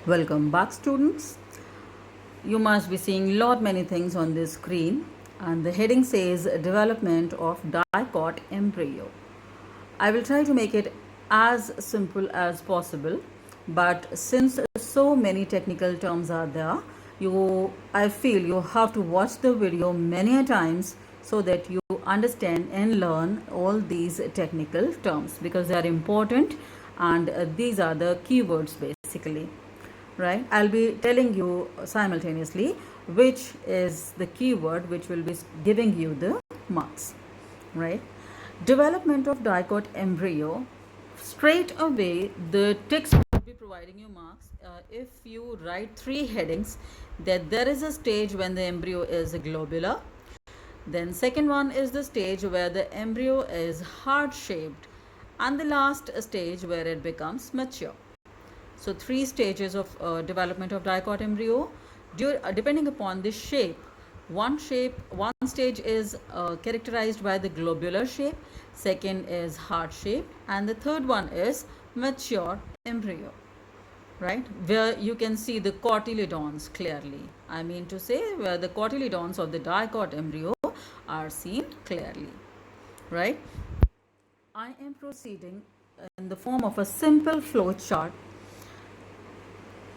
Welcome back, students. You must be seeing lot many things on this screen, and the heading says development of dicot embryo. I will try to make it as simple as possible, but since so many technical terms are there, I feel you have to watch the video many a times so that you understand and learn all these technical terms because they are important, and these are the keywords basically, right? I'll be telling you simultaneously which is the keyword which will be giving you the marks, right? Development of dicot embryo. Straight away, the text will be providing you marks if you write three headings: that there is a stage when the embryo is globular, then second one is the stage where the embryo is heart shaped, and the last stage where it becomes mature. So three stages of development of dicot embryo. Depending upon the shape, one stage is characterized by the globular shape, second is heart shape, and the third one is mature embryo, right? Where you can see the cotyledons clearly. I mean to say where the cotyledons of the dicot embryo are seen clearly, right? I am proceeding in the form of a simple flow chart.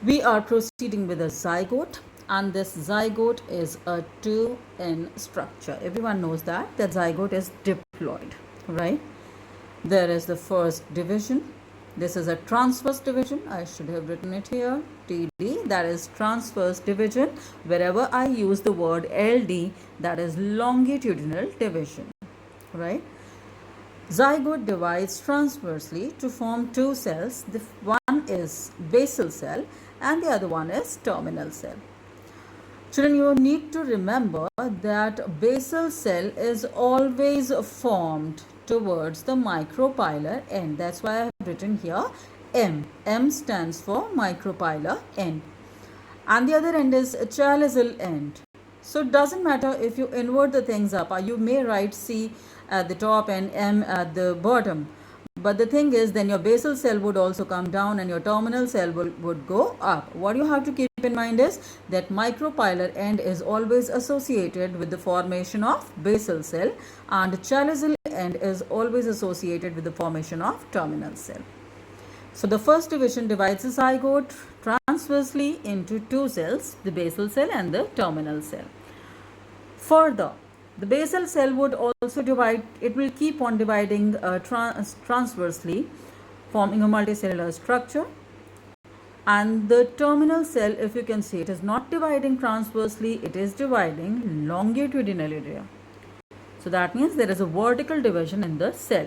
We are proceeding with a zygote, and this zygote is a 2N structure. Everyone knows that zygote is diploid, right? There is the first division. This is a transverse division. I should have written it here, TD, that is transverse division. Wherever I use the word LD, that is longitudinal division, right? Zygote divides transversely to form two cells. The one is basal cell and the other one is terminal cell. Children, you need to remember that basal cell is always formed towards the micropylar end. That's why I have written here M. M stands for micropylar end. And the other end is chaliceal end. So it doesn't matter if you invert the things up. You may write C at the top and M at the bottom. But the thing is, then your basal cell would also come down and your terminal cell would go up. What you have to keep in mind is that micropylar end is always associated with the formation of basal cell, and chaliceal end is always associated with the formation of terminal cell. So the first division divides the zygote transversely into two cells, the basal cell and the terminal cell. Further, the basal cell would also divide, it will keep on dividing transversely, forming a multicellular structure. And the terminal cell, if you can see, it is not dividing transversely, it is dividing longitudinally. So that means there is a vertical division in the cell.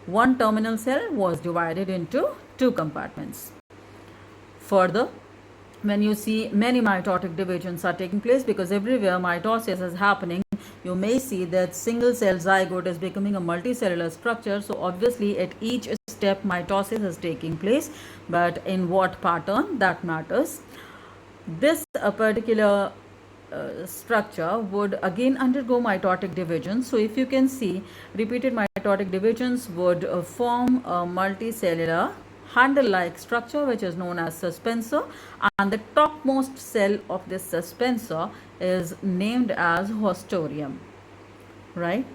One terminal cell was divided into two compartments. Further, when you see many mitotic divisions are taking place, because everywhere mitosis is happening, you may see that single cell zygote is becoming a multicellular structure. So obviously at each step mitosis is taking place, but in what pattern, that matters. This particular structure would again undergo mitotic division. So if you can see, repeated mitotic divisions would form a multicellular handle-like structure which is known as suspensor, and the topmost cell of this suspensor is named as hostorium, right?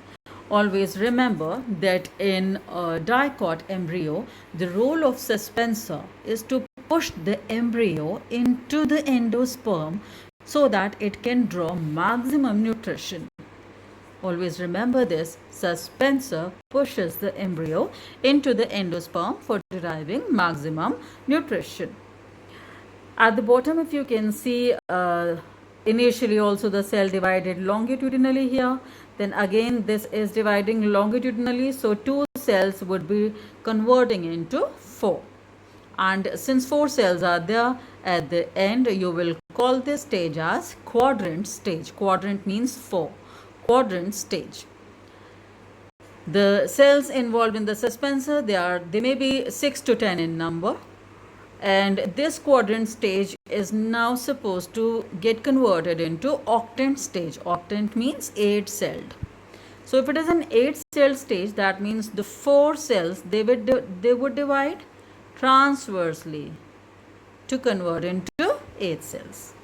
Always remember that in a dicot embryo, the role of suspensor is to push the embryo into the endosperm so that it can draw maximum nutrition. Always remember this, suspensor pushes the embryo into the endosperm for deriving maximum nutrition. At the bottom, if you can see, initially also the cell divided longitudinally here, then again this is dividing longitudinally, so two cells would be converting into four. And since four cells are there at the end, you will call this stage as quadrant stage. Quadrant means four. Quadrant stage. The cells involved in the suspensor, they may be 6 to 10 in number, and this quadrant stage is now supposed to get converted into octant stage. Octant means 8-celled. So if it is an 8-cell stage, that means the four cells, they would divide transversely to convert into 8 cells.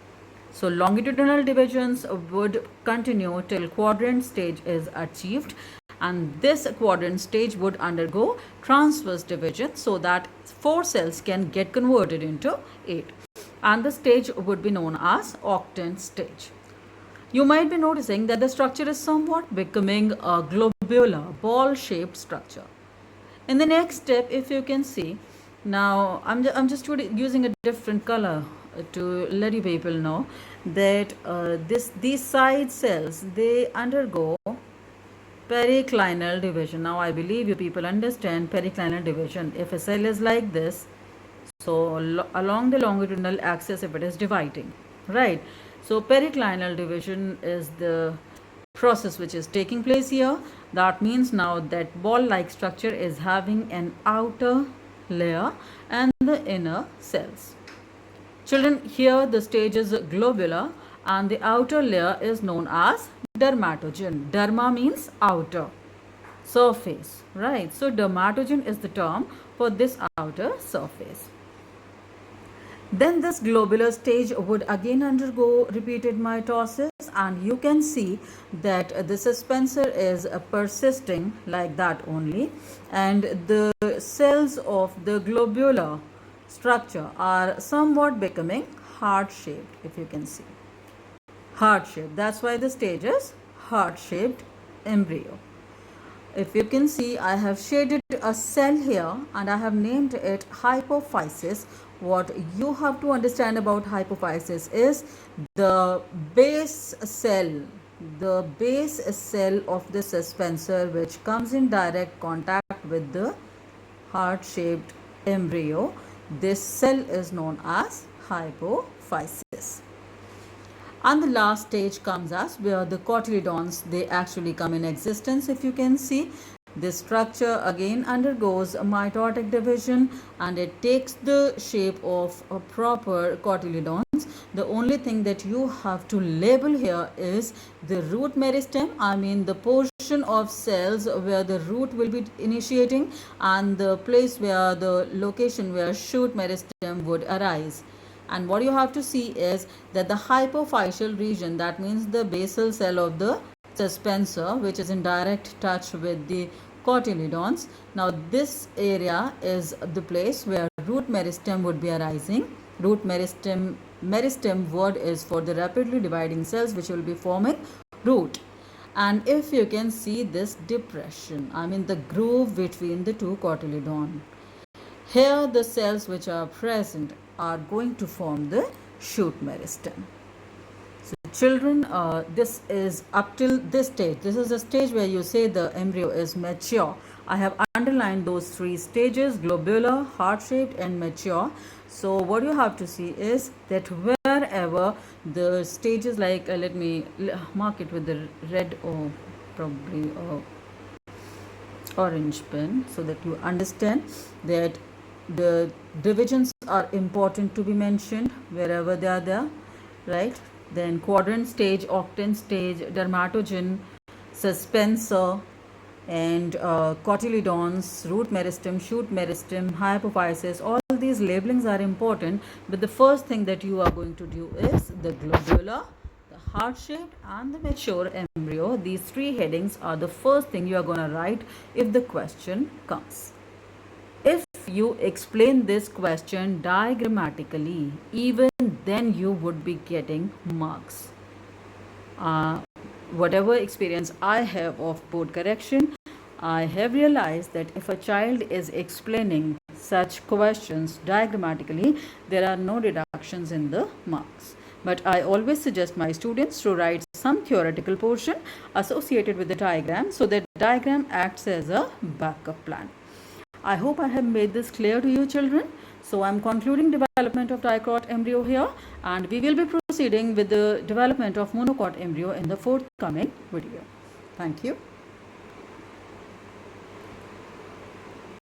So longitudinal divisions would continue till quadrant stage is achieved, and this quadrant stage would undergo transverse division so that 4 cells can get converted into 8, and the stage would be known as octant stage. You might be noticing that the structure is somewhat becoming a globular ball-shaped structure. In the next step, if you can see, now I'm just using a different color to let you people know that these side cells, they undergo periclinal division. Now I believe you people understand periclinal division. If a cell is like this, so along the longitudinal axis, if it is dividing, right? So periclinal division is the process which is taking place here. That means now that ball-like structure is having an outer layer and the inner cells. Children, here the stage is globular and the outer layer is known as dermatogen. Derma means outer surface, right? So dermatogen is the term for this outer surface. Then this globular stage would again undergo repeated mitosis, and you can see that the suspensor is persisting like that only, and the cells of the globular structure are somewhat becoming heart-shaped, if you can see. Heart-shaped. That's why the stage is heart-shaped embryo. If you can see, I have shaded a cell here and I have named it hypophysis. What you have to understand about hypophysis is the base cell of the suspensor which comes in direct contact with the heart-shaped embryo. This cell is known as hypophysis. And the last stage comes as where the cotyledons, they actually come in existence. If you can see, this structure again undergoes a mitotic division and it takes the shape of a proper cotyledons. The only thing that you have to label here is the root meristem, I mean the portion of cells where the root will be initiating, and the place where the location where shoot meristem would arise. And what you have to see is that the hypophyseal region, that means the basal cell of the suspensor, which is in direct touch with the cotyledons. Now this area is the place where root meristem would be arising. Root meristem word is for the rapidly dividing cells which will be forming root. And if you can see this depression, I mean the groove between the two cotyledons, here the cells which are present are going to form the shoot meristem. So children, this is up till this stage. This is the stage where you say the embryo is mature. I have underlined those 3 stages: globular, heart-shaped and mature. So what you have to see is that wherever the stages, like let me mark it with the red or probably orange pen so that you understand that the divisions are important to be mentioned wherever they are there, right? Then quadrant stage, octant stage, dermatogen, suspensor, and cotyledons, root meristem, shoot meristem, hypophysis. All these labelings are important, but the first thing that you are going to do is the globular, the heart-shaped and the mature embryo. These 3 headings are the first thing you are going to write if the question comes. If you explain this question diagrammatically, even then you would be getting marks. Whatever experience I have of board correction, I have realized that if a child is explaining such questions diagrammatically, there are no deductions in the marks. But I always suggest my students to write some theoretical portion associated with the diagram, so that diagram acts as a backup plan. I hope I have made this clear to you, children. So I'm concluding development of dicot embryo here, and we will be proceeding with the development of monocot embryo in the forthcoming video. Thank you.